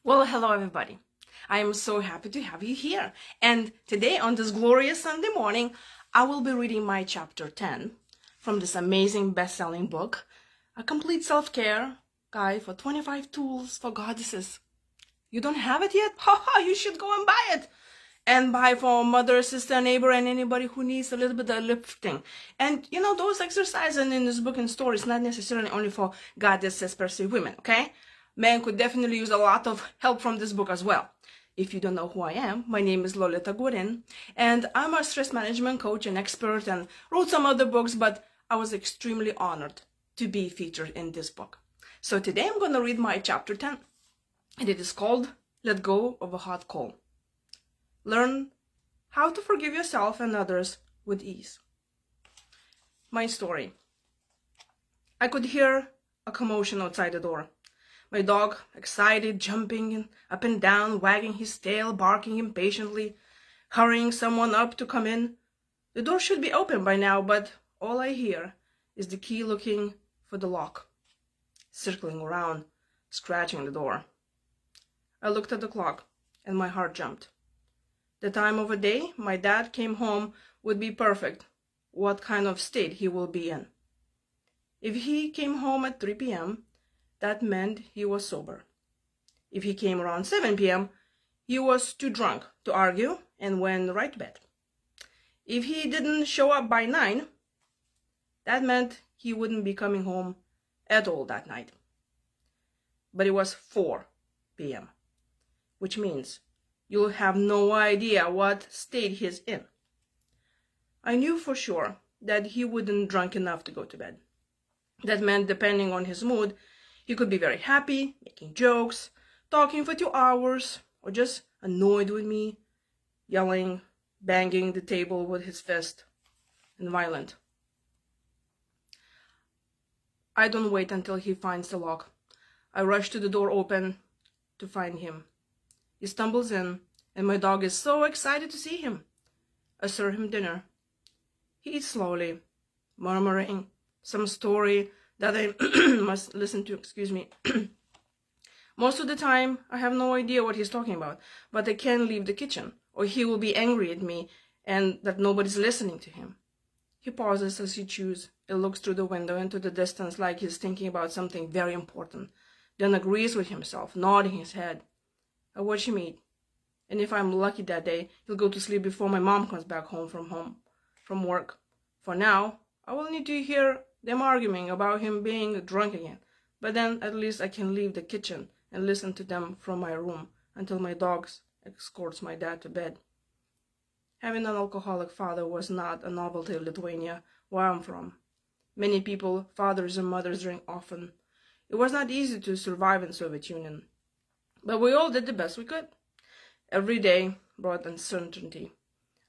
Well, hello everybody. I am so happy to have you here. And today on this glorious Sunday morning, I will be reading my chapter 10 from this amazing best-selling book, A Complete Self-Care Guide for 25 Tools for Goddesses. You don't have it yet? Haha, you should go and buy it. And buy for mother, sister, neighbor, and anybody who needs a little bit of lifting. And you know, those exercises in this book and stories not necessarily only for goddesses per se women, okay? Men could definitely use a lot of help from this book as well. If you don't know who I am, my name is Lolita Guarin, and I'm a stress management coach and expert and wrote some other books, but I was extremely honored to be featured in this book. So today I'm going to read my chapter 10, and it is called Let Go of a Hot Coal. Learn how to forgive yourself and others with ease. My story. I could hear a commotion outside the door. My dog, excited, jumping up and down, wagging his tail, barking impatiently, hurrying someone up to come in. The door should be open by now, but all I hear is the key looking for the lock, circling around, scratching the door. I looked at the clock, and my heart jumped. The time of a day my dad came home would be perfect. What kind of state he will be in. If he came home at 3 p.m., that meant he was sober. If he came around 7 p.m., he was too drunk to argue and went right to bed. If he didn't show up by 9, that meant he wouldn't be coming home at all that night. But it was 4 p.m., which means you'll have no idea what state he's in. I knew for sure that he wouldn't drunk enough to go to bed. That meant, depending on his mood, he could be very happy, making jokes, talking for 2 hours, or just annoyed with me, yelling, banging the table with his fist, and violent. I don't wait until he finds the lock. I rush to the door open to find him. He stumbles in, and my dog is so excited to see him. I serve him dinner. He eats slowly, murmuring some story that I must listen to, Most of the time, I have no idea what he's talking about, but I can't leave the kitchen, or he will be angry at me and that nobody's listening to him. He pauses as he chews and looks through the window into the distance like he's thinking about something very important, then agrees with himself, nodding his head. I watch him eat, and if I'm lucky that day, he'll go to sleep before my mom comes back home from work. For now, I will need to hear them arguing about him being drunk again, but then at least I can leave the kitchen and listen to them from my room until my dog escorts my dad to bed. Having an alcoholic father was not a novelty in Lithuania, where I'm from. Many people, fathers and mothers, drink often. It was not easy to survive in Soviet Union, but we all did the best we could. Every day brought uncertainty.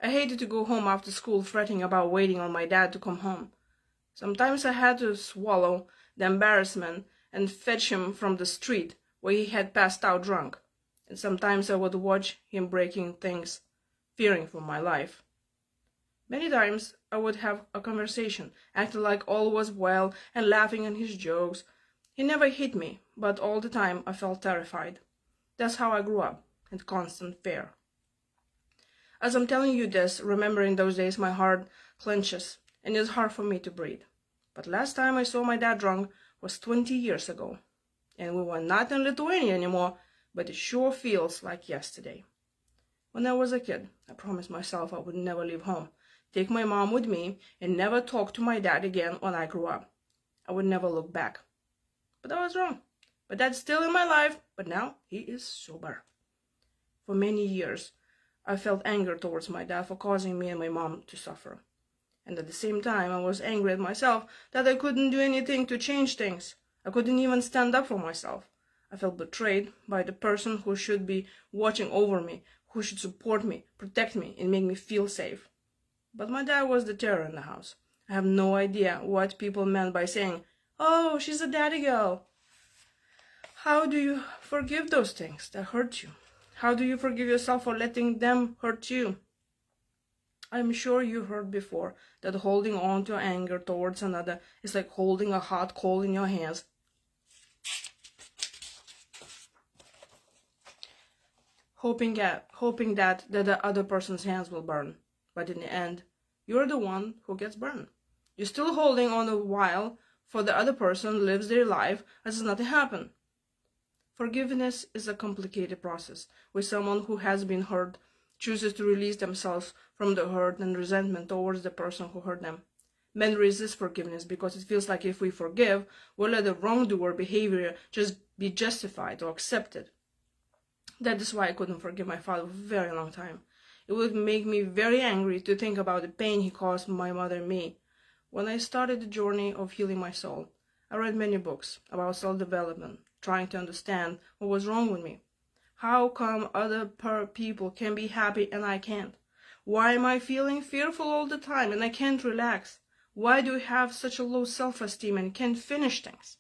I hated to go home after school fretting about waiting on my dad to come home. Sometimes I had to swallow the embarrassment and fetch him from the street where he had passed out drunk, and sometimes I would watch him breaking things, fearing for my life. Many times I would have a conversation, acting like all was well and laughing at his jokes. He never hit me, but all the time I felt terrified. That's how I grew up, in constant fear. As I'm telling you this, remembering those days, my heart clenches, and it's hard for me to breathe. But last time I saw my dad drunk was 20 years ago, and we were not in Lithuania anymore, but it sure feels like yesterday. When I was a kid, I promised myself I would never leave home, take my mom with me, and never talk to my dad again when I grew up. I would never look back. But I was wrong. But Dad's still in my life, but now he is sober. For many years, I felt anger towards my dad for causing me and my mom to suffer. And at the same time, I was angry at myself that I couldn't do anything to change things. I couldn't even stand up for myself. I felt betrayed by the person who should be watching over me, who should support me, protect me, and make me feel safe. But my dad was the terror in the house. I have no idea what people meant by saying, "Oh, she's a daddy girl." How do you forgive those things that hurt you? How do you forgive yourself for letting them hurt you? I'm sure you heard before that holding on to anger towards another is like holding a hot coal in your hands. hoping that the other person's hands will burn. But in the end, you're the one who gets burned. You're still holding on a while for the other person lives their life as if nothing happened. Forgiveness is a complicated process where someone who has been hurt chooses to release themselves from the hurt and resentment towards the person who hurt them. Men resist forgiveness because it feels like if we forgive, we'll let the wrongdoer behavior just be justified or accepted. That is why I couldn't forgive my father for a very long time. It would make me very angry to think about the pain he caused my mother and me. When I started the journey of healing my soul, I read many books about self-development, trying to understand what was wrong with me. How come other people can be happy and I can't? Why am I feeling fearful all the time and I can't relax? Why do I have such a low self-esteem and can't finish things?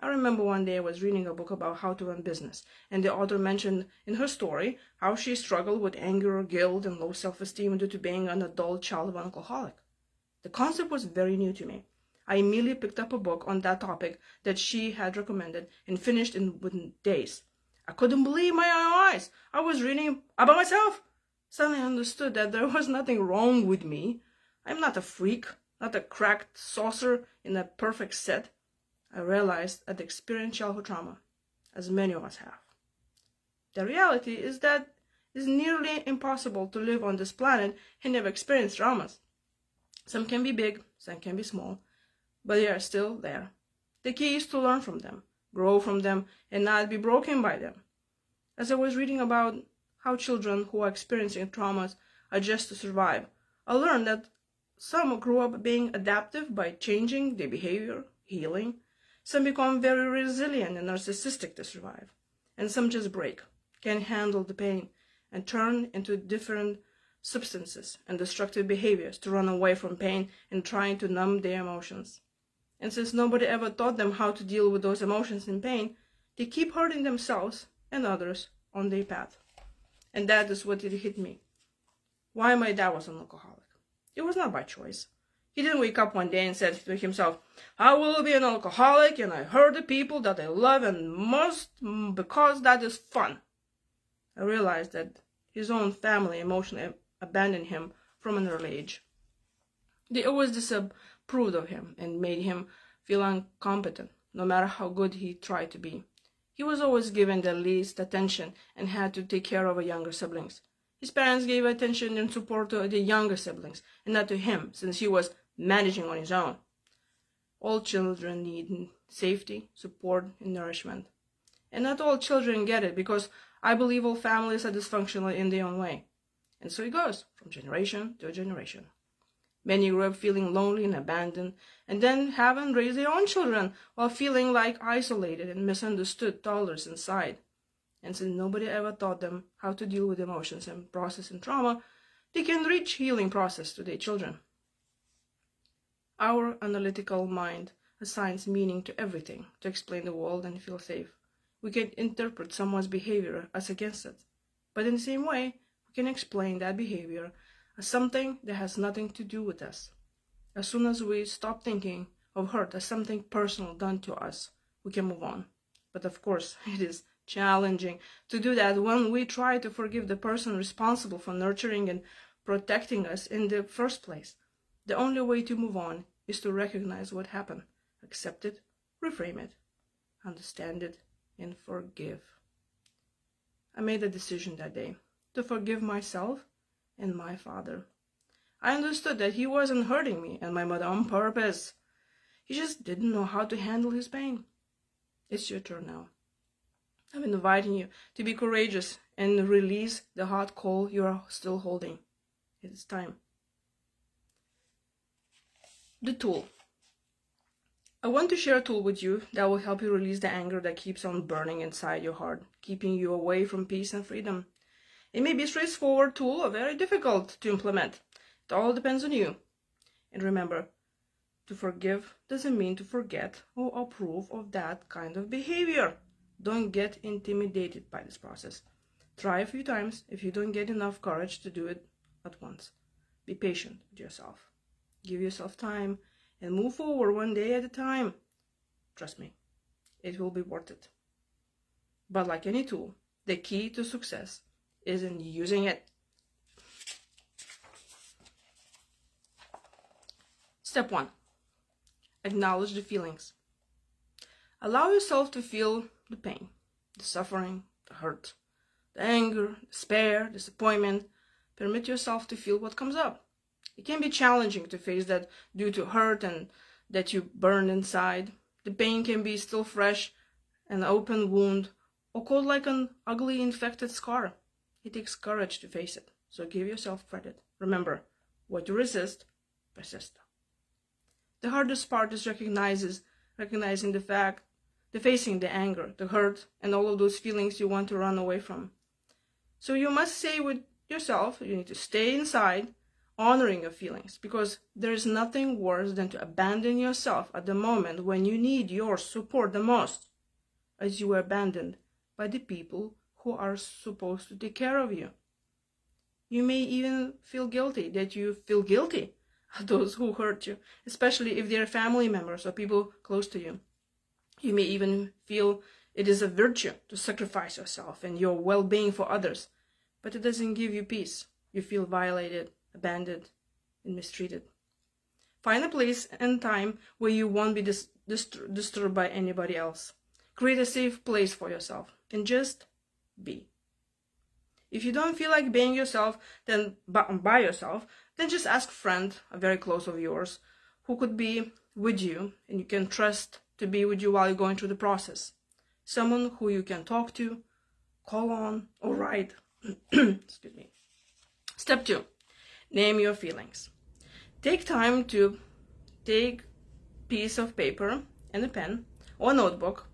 I remember one day I was reading a book about how to run business, and the author mentioned in her story how she struggled with anger, guilt, and low self-esteem due to being an adult child of an alcoholic. The concept was very new to me. I immediately picked up a book on that topic that she had recommended and finished within days. I couldn't believe my own eyes. I was reading about myself. Suddenly I understood that there was nothing wrong with me. I'm not a freak, not a cracked saucer in a perfect set. I realized I'd experienced childhood trauma, as many of us have. The reality is that it's nearly impossible to live on this planet and never experience traumas. Some can be big, some can be small, but they are still there. The key is to learn from them, grow from them, and not be broken by them. As I was reading about how children who are experiencing traumas adjust to survive, I learned that some grew up being adaptive by changing their behavior, healing. Some become very resilient and narcissistic to survive. And some just break, can't handle the pain, and turn into different substances and destructive behaviors to run away from pain and trying to numb their emotions. And since nobody ever taught them how to deal with those emotions and pain, they keep hurting themselves and others on their path. And that is what it hit me. Why my dad was an alcoholic. It was not by choice. He didn't wake up one day and said to himself, I will be an alcoholic and I hurt the people that I love and must because that is fun. I realized that his own family emotionally abandoned him from an early age. They always disapproved of him and made him feel incompetent, no matter how good he tried to be. He was always given the least attention and had to take care of her younger siblings. His parents gave attention and support to the younger siblings and not to him, since he was managing on his own. All children need safety, support, and nourishment. And not all children get it, because I believe all families are dysfunctional in their own way. And so it goes, from generation to generation. Many grew up feeling lonely and abandoned, and then haven't raised their own children while feeling like isolated and misunderstood toddlers inside. And since nobody ever taught them how to deal with emotions and processing trauma, they can reach healing process to their children. Our analytical mind assigns meaning to everything to explain the world and feel safe. We can interpret someone's behavior as against it, but in the same way, we can explain that behavior as something that has nothing to do with us. As soon as we stop thinking of hurt as something personal done to us, we can move on. But of course, it is challenging to do that when we try to forgive the person responsible for nurturing and protecting us in the first place. The only way to move on is to recognize what happened, accept it, reframe it, understand it, and forgive. I made a decision that day to forgive myself and my father. I understood that he wasn't hurting me and my mother on purpose. He just didn't know how to handle his pain. It's your turn now. I'm inviting you to be courageous and release the hot coal you are still holding. It is time. The tool. I want to share a tool with you that will help you release the anger that keeps on burning inside your heart, keeping you away from peace and freedom. It may be a straightforward tool or very difficult to implement. It all depends on you. And remember, to forgive doesn't mean to forget or approve of that kind of behavior. Don't get intimidated by this process. Try a few times if you don't get enough courage to do it at once. Be patient with yourself. Give yourself time and move forward one day at a time. Trust me, it will be worth it. But like any tool, The key to success is in using it. Step 1. Acknowledge the feelings. Allow yourself to feel the pain, the suffering, the hurt, the anger, despair, disappointment. Permit yourself to feel what comes up. It can be challenging to face that due to hurt and that you burned inside. The pain can be still fresh, an open wound, or cold like an ugly infected scar. It takes courage to face it, so give yourself credit. Remember, what you resist, persist. The hardest part is recognizing facing the anger, the hurt, and all of those feelings you want to run away from. So you must say with yourself, you need to stay inside, honoring your feelings, because there is nothing worse than to abandon yourself at the moment when you need your support the most, as you were abandoned by the people who are supposed to take care of you. You may even feel guilty that you feel guilty of those who hurt you, especially if they're family members or people close to you. You may even feel it is a virtue to sacrifice yourself and your well-being for others, but it doesn't give you peace. You feel violated, abandoned, and mistreated. Find a place and time where you won't be disturbed by anybody else. Create a safe place for yourself and just be. If you don't feel like being yourself, then by yourself, then just ask a friend, a very close of yours, who could be with you and you can trust to be with you while you're going through the process. Someone who you can talk to, call on, or write. Excuse me. Step 2. Name your feelings. Take time to take a piece of paper and a pen or a notebook,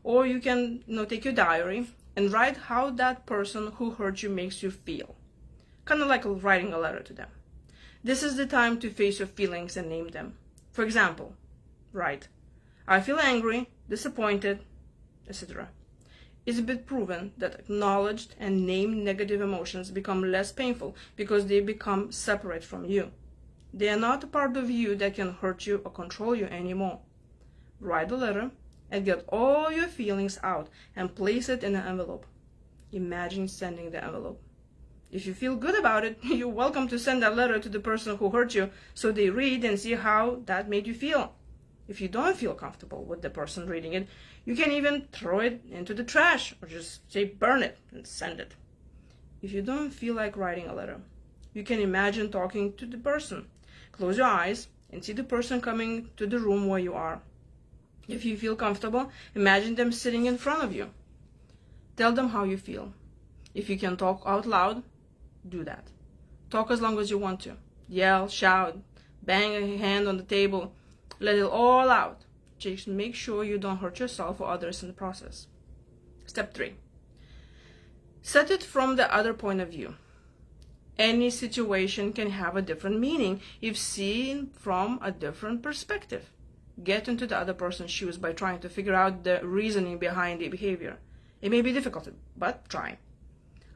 or you can take your diary and write how that person who hurt you makes you feel. Kind of like writing a letter to them. This is the time to face your feelings and name them. For example, write, I feel angry, disappointed, etc. It's been proven that acknowledged and named negative emotions become less painful because they become separate from you. They are not a part of you that can hurt you or control you anymore. Write a letter and get all your feelings out and place it in an envelope. Imagine sending the envelope. If you feel good about it, you're welcome to send that letter to the person who hurt you so they read and see how that made you feel. If you don't feel comfortable with the person reading it, you can even throw it into the trash or just say burn it and send it. If you don't feel like writing a letter, you can imagine talking to the person. Close your eyes and see the person coming to the room where you are. If you feel comfortable, imagine them sitting in front of you. Tell them how you feel. If you can talk out loud, do that. Talk as long as you want to. Yell, shout, bang a hand on the table. Let it all out. Just make sure you don't hurt yourself or others in the process. Step 3. Set it from the other point of view. Any situation can have a different meaning if seen from a different perspective. Get into the other person's shoes by trying to figure out the reasoning behind the behavior. It may be difficult, but try.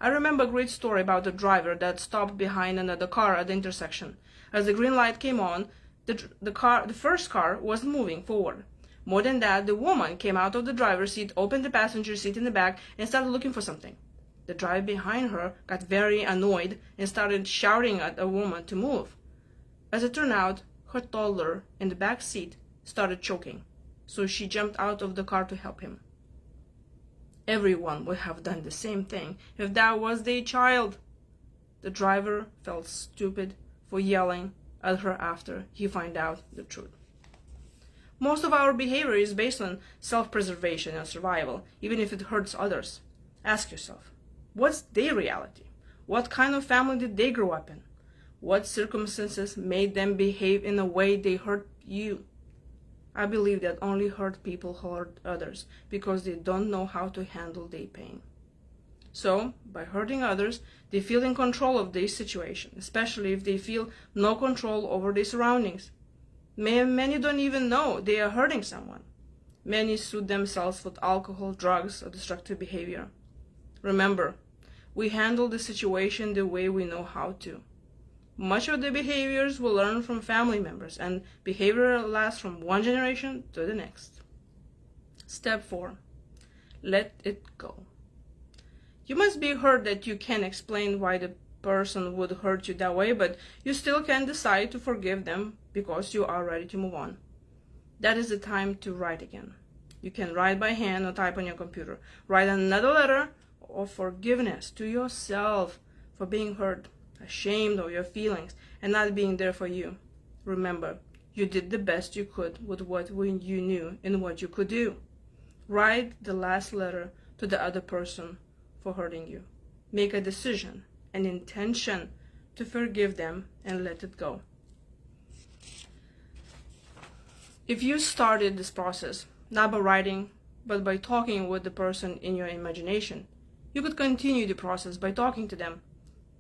I remember a great story about a driver that stopped behind another car at the intersection. As the green light came on, the first car wasn't moving forward. More than that, the woman came out of the driver's seat, opened the passenger seat in the back, and started looking for something. The driver behind her got very annoyed and started shouting at the woman to move. As it turned out, her toddler in the back seat started choking, so she jumped out of the car to help him. Everyone would have done the same thing if that was their child. The driver felt stupid for yelling at her after he found out the truth. Most of our behavior is based on self-preservation and survival, even if it hurts others. Ask yourself, what's their reality? What kind of family did they grow up in? What circumstances made them behave in a way they hurt you? I believe that only hurt people hurt others because they don't know how to handle their pain. So, by hurting others, they feel in control of their situation, especially if they feel no control over their surroundings. Many don't even know they are hurting someone. Many soothe themselves with alcohol, drugs, or destructive behavior. Remember, we handle the situation the way we know how to. Much of the behaviors we learn from family members, and behavior lasts from one generation to the next. Step 4. Let it go. You must be hurt that you can't explain why the person would hurt you that way, but you still can decide to forgive them because you are ready to move on. That is the time to write again. You can write by hand or type on your computer. Write another letter of forgiveness to yourself for being hurt, ashamed of your feelings, and not being there for you. Remember, you did the best you could with what you knew and what you could do. Write the last letter to the other person for hurting you. Make a decision, an intention to forgive them and let it go. If you started this process, not by writing, but by talking with the person in your imagination, you could continue the process by talking to them.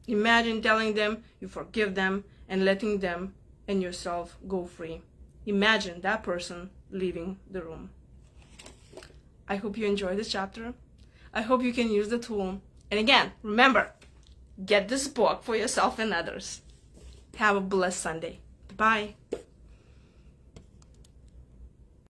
Imagine telling them you forgive them and letting them and yourself go free. Imagine that person leaving the room. I hope you enjoyed this chapter. I hope you can use the tool. And again, remember, get this book for yourself and others. Have a blessed Sunday. Bye.